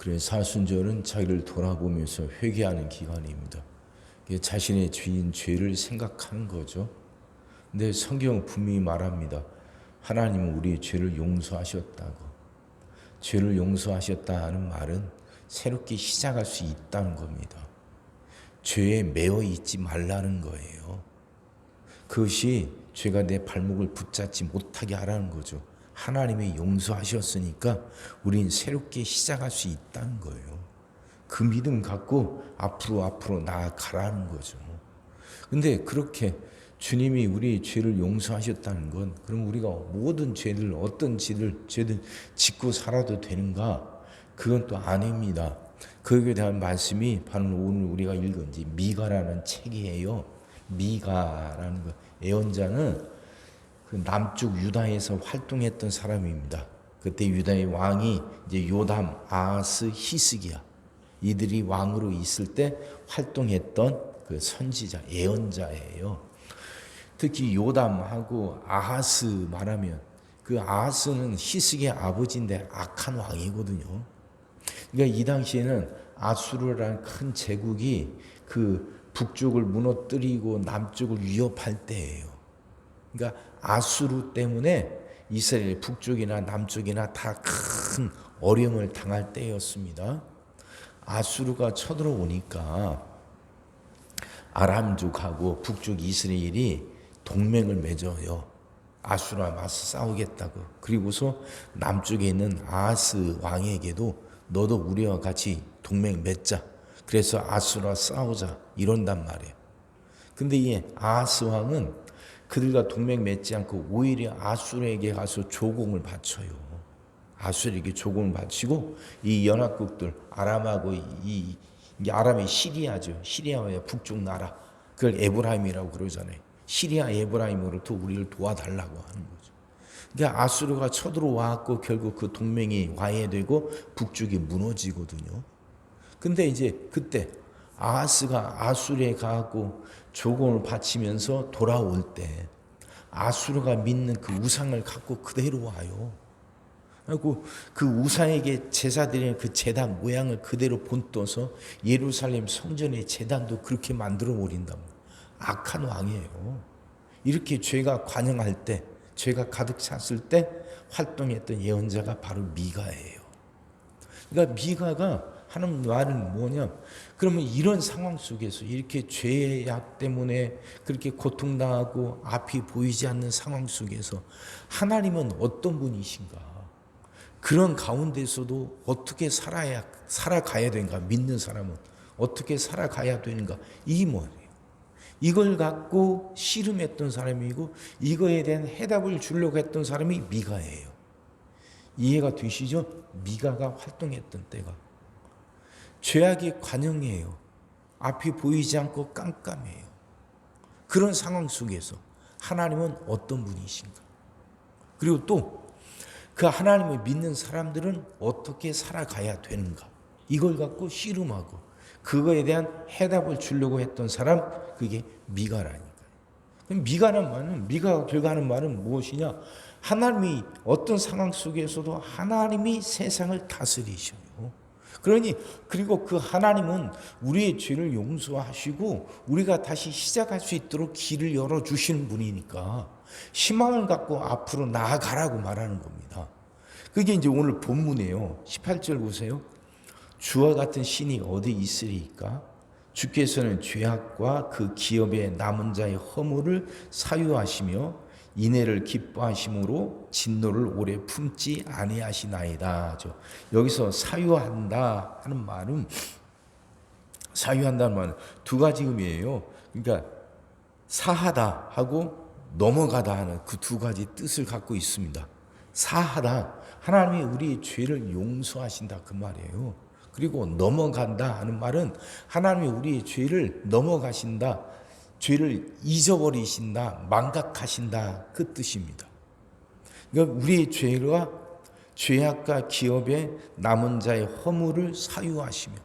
그래서 사순절은 자기를 돌아보면서 회개하는 기간입니다. 자신의 죄인 죄를 생각하는 거죠. 근데 성경은 분명히 말합니다. 하나님은 우리의 죄를 용서하셨다고. 죄를 용서하셨다 하는 말은 새롭게 시작할 수 있다는 겁니다. 죄에 매여 있지 말라는 거예요. 그것이 죄가 내 발목을 붙잡지 못하게 하라는 거죠. 하나님이 용서하셨으니까 우린 새롭게 시작할 수 있다는 거예요. 그 믿음 갖고 앞으로 나아가라는 거죠. 근데 그렇게 주님이 우리 죄를 용서하셨다는 건 그럼 우리가 모든 죄들 어떤 죄들 짓고 살아도 되는가? 그건 또 아닙니다. 그에 대한 말씀이 바로 오늘 우리가 읽은 미가라는 책이에요. 미가라는 거. 예언자는 그 남쪽 유다에서 활동했던 사람입니다. 그때 유다의 왕이 이제 요담, 아하스, 히스기야 이들이 왕으로 있을 때 활동했던 그 선지자, 예언자예요. 특히 요담하고 아하스 말하면 그 아하스는 히스기야 아버지인데 악한 왕이거든요. 그러니까 이 당시에는 아수르라는 큰 제국이 그 북쪽을 무너뜨리고 남쪽을 위협할 때예요. 그러니까 아수르 때문에 이스라엘 북쪽이나 남쪽이나 다 큰 어려움을 당할 때였습니다. 아수르가 쳐들어오니까 아람족하고 북쪽 이스라엘이 동맹을 맺어요. 아수르와 맞서 싸우겠다고. 그리고서 남쪽에 있는 아하스 왕에게도 너도 우리와 같이 동맹 맺자. 그래서 아수르와 싸우자 이런단 말이에요. 근데 이 아하스 왕은 그들과 동맹 맺지 않고 오히려 아수르에게 가서 조공을 바쳐요. 아수르에게 조공을 바치고 이 연합국들 아람하고 이 아람의 시리아죠. 시리아와 북쪽 나라 그걸 에브라임이라고 그러잖아요. 시리아 에브라임으로부터 우리를 도와달라고 하는 거죠. 그러니까 아수르가 쳐들어와갖고 결국 그 동맹이 와해되고 북쪽이 무너지거든요. 근데 이제 그때 아하스가 아수르에 가고 조공을 바치면서 돌아올 때 아수르가 믿는 그 우상을 갖고 그대로 와요. 그리고 그 우상에게 제사 드리는 그 제단 모양을 그대로 본떠서 예루살렘 성전의 제단도 그렇게 만들어 버린다. 악한 왕이에요. 이렇게 죄가 관영할 때, 죄가 가득 찼을 때 활동했던 예언자가 바로 미가예요. 그러니까 미가가 하는 말은 뭐냐? 그러면 이런 상황 속에서 이렇게 죄악 때문에 그렇게 고통당하고 앞이 보이지 않는 상황 속에서 하나님은 어떤 분이신가? 그런 가운데서도 어떻게 살아가야 되는가? 믿는 사람은 어떻게 살아가야 되는가? 이 뭐예요? 이걸 갖고 씨름했던 사람이고 이거에 대한 해답을 주려고 했던 사람이 미가예요. 이해가 되시죠? 미가가 활동했던 때가. 죄악이 관영해요. 앞이 보이지 않고 깜깜해요. 그런 상황 속에서 하나님은 어떤 분이신가? 그리고 또 그 하나님을 믿는 사람들은 어떻게 살아가야 되는가? 이걸 갖고 씨름하고 그거에 대한 해답을 주려고 했던 사람 그게 미가라니까요. 미가는 말은 미가가 결과하는 말은 무엇이냐? 하나님이 어떤 상황 속에서도 하나님이 세상을 다스리셔요. 그러니 그리고 그 하나님은 우리의 죄를 용서하시고 우리가 다시 시작할 수 있도록 길을 열어주시는 분이니까 희망을 갖고 앞으로 나아가라고 말하는 겁니다. 그게 이제 오늘 본문이에요. 18절 보세요. 주와 같은 신이 어디 있으리까? 주께서는 죄악과 그 기업에 남은 자의 허물을 사유하시며 인애를 기뻐하심으로 진노를 오래 품지 아니하시나이다. 여기서 사유한다 하는 말은 사유한다는 말은 두 가지 의미예요. 그러니까 사하다 하고 넘어가다 하는 그 두 가지 뜻을 갖고 있습니다. 사하다 하나님이 우리의 죄를 용서하신다 그 말이에요. 그리고 넘어간다 하는 말은 하나님이 우리의 죄를 넘어가신다. 죄를 잊어버리신다, 망각하신다 그 뜻입니다. 그러니까 우리의 죄악과 기업에 남은 자의 허물을 사유하시며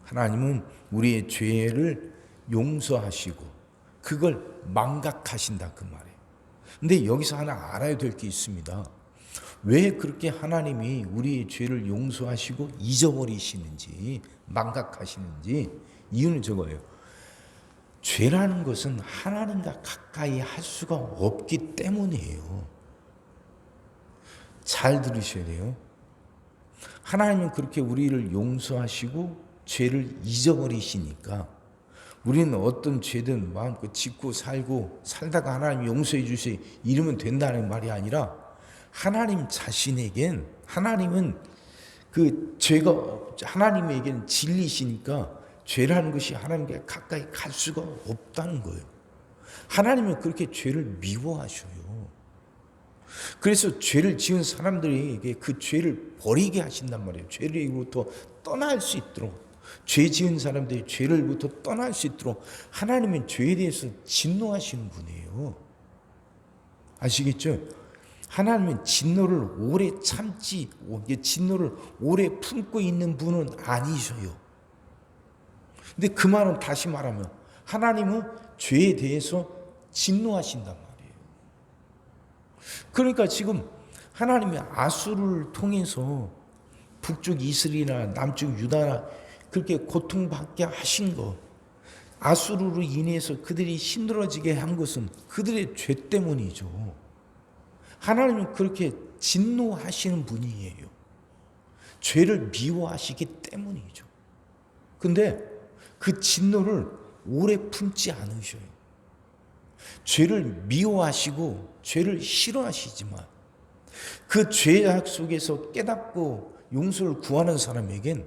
하나님은 우리의 죄를 용서하시고 그걸 망각하신다 그 말이에요. 근데 여기서 하나 알아야 될 게 있습니다. 왜 그렇게 하나님이 우리의 죄를 용서하시고 잊어버리시는지, 망각하시는지 이유는 저거예요. 죄라는 것은 하나님과 가까이 할 수가 없기 때문이에요. 잘 들으셔야 돼요. 하나님은 그렇게 우리를 용서하시고 죄를 잊어버리시니까 우리는 어떤 죄든 마음껏 짓고 살고 살다가 하나님 용서해 주세요 이러면 된다는 말이 아니라 하나님 자신에겐 하나님은 그 죄가 하나님에게는 진리시니까 죄라는 것이 하나님께 가까이 갈 수가 없다는 거예요. 하나님은 그렇게 죄를 미워하셔요. 그래서 죄를 지은 사람들에게 그 죄를 버리게 하신단 말이에요. 죄로부터 떠날 수 있도록, 죄 지은 사람들이 죄를부터 떠날 수 있도록 하나님은 죄에 대해서 진노하시는 분이에요. 아시겠죠? 하나님은 진노를 오래 참지, 진노를 오래 품고 있는 분은 아니셔요. 근데 그 말은 다시 말하면 하나님은 죄에 대해서 진노하신단 말이에요. 그러니까 지금 하나님이 아수르를 통해서 북쪽 이스라엘이나 남쪽 유다나 그렇게 고통받게 하신 것, 아수르로 인해서 그들이 힘들어지게 한 것은 그들의 죄 때문이죠. 하나님은 그렇게 진노하시는 분이에요. 죄를 미워하시기 때문이죠. 근데 그 진노를 오래 품지 않으셔요. 죄를 미워하시고 죄를 싫어하시지만 그 죄악 속에서 깨닫고 용서를 구하는 사람에겐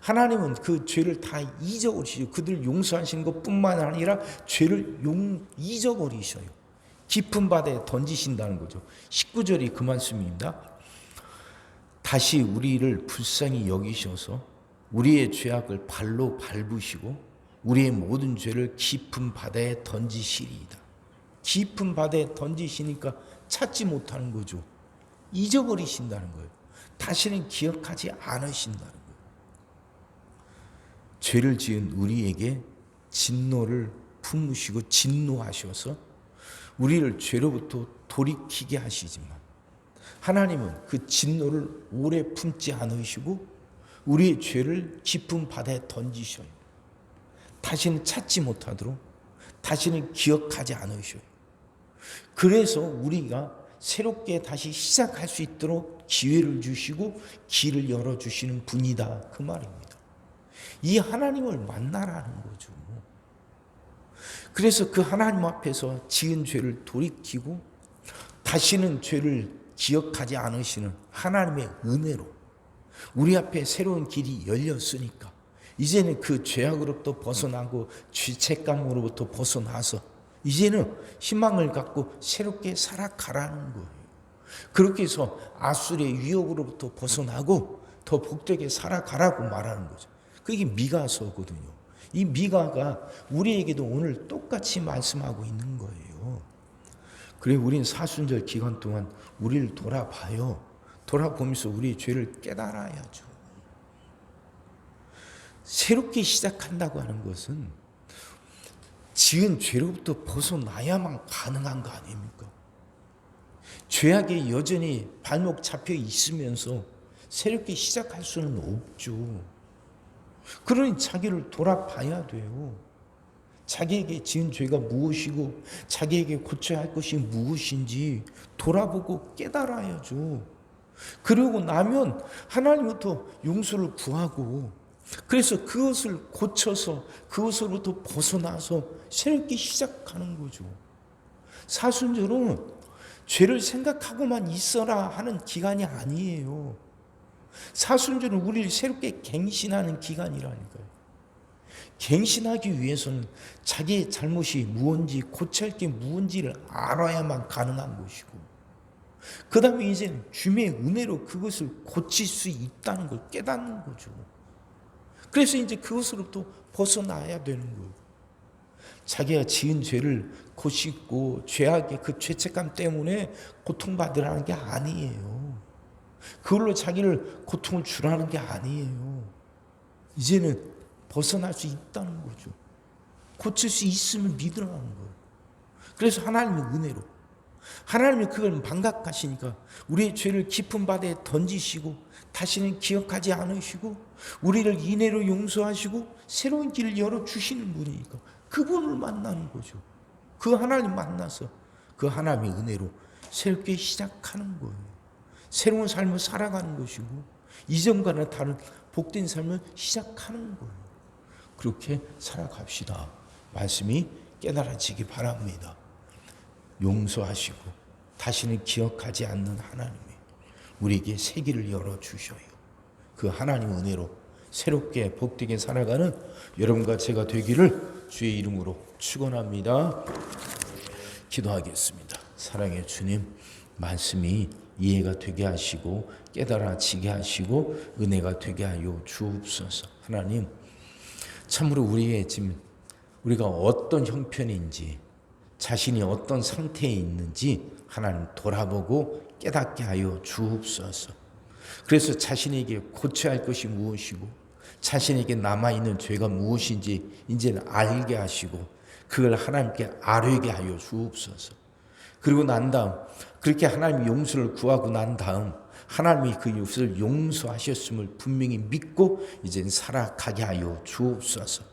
하나님은 그 죄를 다 잊어버리시죠. 그들 용서하시는 것뿐만 아니라 죄를 잊어버리셔요. 깊은 바다에 던지신다는 거죠. 19절이 그 말씀입니다. 다시 우리를 불쌍히 여기셔서 우리의 죄악을 발로 밟으시고 우리의 모든 죄를 깊은 바다에 던지시리이다. 깊은 바다에 던지시니까 찾지 못하는 거죠. 잊어버리신다는 거예요. 다시는 기억하지 않으신다는 거예요. 죄를 지은 우리에게 진노를 품으시고 진노하셔서 우리를 죄로부터 돌이키게 하시지만 하나님은 그 진노를 오래 품지 않으시고 우리의 죄를 깊은 바다에 던지셔요. 다시는 찾지 못하도록, 다시는 기억하지 않으셔요. 그래서 우리가 새롭게 다시 시작할 수 있도록 기회를 주시고 길을 열어주시는 분이다, 그 말입니다. 이 하나님을 만나라는 거죠. 그래서 그 하나님 앞에서 지은 죄를 돌이키고 다시는 죄를 기억하지 않으시는 하나님의 은혜로 우리 앞에 새로운 길이 열렸으니까 이제는 그 죄악으로부터 벗어나고 죄책감으로부터 벗어나서 이제는 희망을 갖고 새롭게 살아가라는 거예요. 그렇게 해서 아수르의 위협으로부터 벗어나고 더 복되게 살아가라고 말하는 거죠. 그게 미가서거든요. 이 미가가 우리에게도 오늘 똑같이 말씀하고 있는 거예요. 그래 우린 사순절 기간 동안 우리를 돌아봐요. 돌아보면서 우리의 죄를 깨달아야죠. 새롭게 시작한다고 하는 것은 지은 죄로부터 벗어나야만 가능한 거 아닙니까? 죄악에 여전히 발목 잡혀 있으면서 새롭게 시작할 수는 없죠. 그러니 자기를 돌아봐야 돼요. 자기에게 지은 죄가 무엇이고 자기에게 고쳐야 할 것이 무엇인지 돌아보고 깨달아야죠. 그러고 나면 하나님부터 용서를 구하고 그래서 그것을 고쳐서 그것으로부터 벗어나서 새롭게 시작하는 거죠. 사순절은 죄를 생각하고만 있어라 하는 기간이 아니에요. 사순절은 우리를 새롭게 갱신하는 기간이라니까요. 갱신하기 위해서는 자기의 잘못이 무엇인지 고쳐야 할 게 무엇인지를 알아야만 가능한 것이고 그 다음에 이제는 주님의 은혜로 그것을 고칠 수 있다는 걸 깨닫는 거죠. 그래서 이제 그것으로부터 벗어나야 되는 거예요. 자기가 지은 죄를 고씻고 죄악의 그 죄책감 때문에 고통받으라는 게 아니에요. 그걸로 자기를 고통을 주라는 게 아니에요. 이제는 벗어날 수 있다는 거죠. 고칠 수 있음을 믿으라는 거예요. 그래서 하나님의 은혜로 하나님이 그걸 망각하시니까 우리의 죄를 깊은 바다에 던지시고 다시는 기억하지 않으시고 우리를 인애로 용서하시고 새로운 길을 열어주시는 분이니까 그분을 만나는 거죠. 그 하나님 만나서 그 하나님의 은혜로 새롭게 시작하는 거예요. 새로운 삶을 살아가는 것이고 이전과는 다른 복된 삶을 시작하는 거예요. 그렇게 살아갑시다. 말씀이 깨달아지기 바랍니다. 용서하시고 다시는 기억하지 않는 하나님이 우리에게 새 길을 열어주셔요. 그 하나님 은혜로 새롭게 복되게 살아가는 여러분과 제가 되기를 주의 이름으로 축원합니다. 기도하겠습니다. 사랑의 주님, 말씀이 이해가 되게 하시고 깨달아지게 하시고 은혜가 되게 하여 주옵소서. 하나님, 참으로 우리의 지금 우리가 어떤 형편인지 자신이 어떤 상태에 있는지 하나님 돌아보고 깨닫게 하여 주옵소서. 그래서 자신에게 고쳐야 할 것이 무엇이고 자신에게 남아있는 죄가 무엇인지 이제는 알게 하시고 그걸 하나님께 아뢰게 하여 주옵소서. 그리고 난 다음 그렇게 하나님의 용서를 구하고 난 다음 하나님이 그 것을 용서하셨음을 분명히 믿고 이제는 살아가게 하여 주옵소서.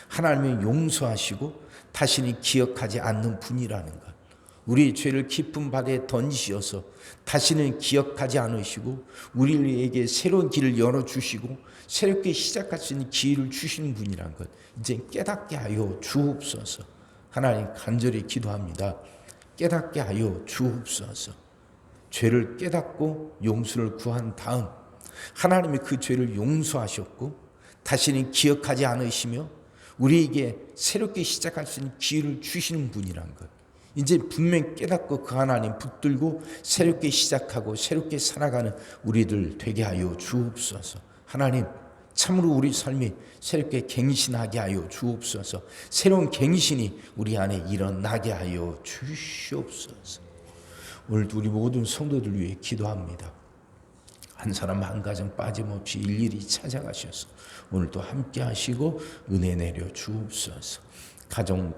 하나님이 용서하시고 다시는 기억하지 않는 분이라는 것, 우리의 죄를 깊은 바다에 던지셔서 다시는 기억하지 않으시고 우리에게 새로운 길을 열어주시고 새롭게 시작할 수 있는 기회를 주시는 분이라는 것 이제 깨닫게 하여 주옵소서. 하나님 간절히 기도합니다. 깨닫게 하여 주옵소서. 죄를 깨닫고 용서를 구한 다음 하나님이 그 죄를 용서하셨고 다시는 기억하지 않으시며 우리에게 새롭게 시작할 수 있는 기회를 주시는 분이란 것 이제 분명히 깨닫고 그 하나님 붙들고 새롭게 시작하고 새롭게 살아가는 우리들 되게 하여 주옵소서. 하나님 참으로 우리 삶이 새롭게 갱신하게 하여 주옵소서. 새로운 갱신이 우리 안에 일어나게 하여 주시옵소서. 오늘도 우리 모든 성도들 위해 기도합니다. 한 사람 한 가정 빠짐없이 일일이 찾아가셔서 오늘도 함께 하시고 은혜 내려 주옵소서.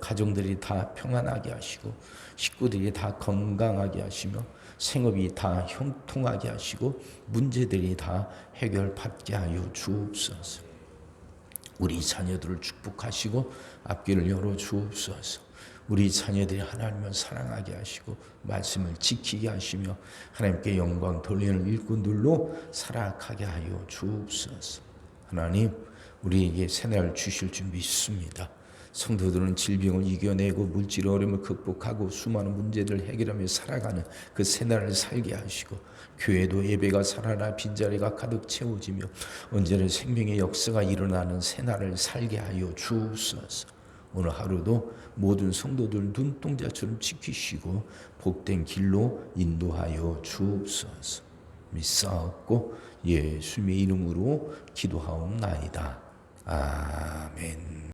가정들이 다 평안하게 하시고 식구들이 다 건강하게 하시며 생업이 다 형통하게 하시고 문제들이 다 해결받게 하여 주옵소서. 우리 자녀들을 축복하시고 앞길을 열어 주옵소서. 우리 자녀들이 하나님을 사랑하게 하시고 말씀을 지키게 하시며 하나님께 영광 돌리는 일꾼들로 살아가게 하여 주옵소서. 하나님 우리에게 새날을 주실 줄 믿습니다. 성도들은 질병을 이겨내고 물질 어려움을 극복하고 수많은 문제들을 해결하며 살아가는 그 새날을 살게 하시고 교회도 예배가 살아나 빈자리가 가득 채워지며 언제나 생명의 역사가 일어나는 새날을 살게 하여 주옵소서. 오늘 하루도 모든 성도들 눈동자처럼 지키시고 복된 길로 인도하여 주옵소서. 믿사옵고 예수님의 이름으로 기도하옵나이다. 아멘.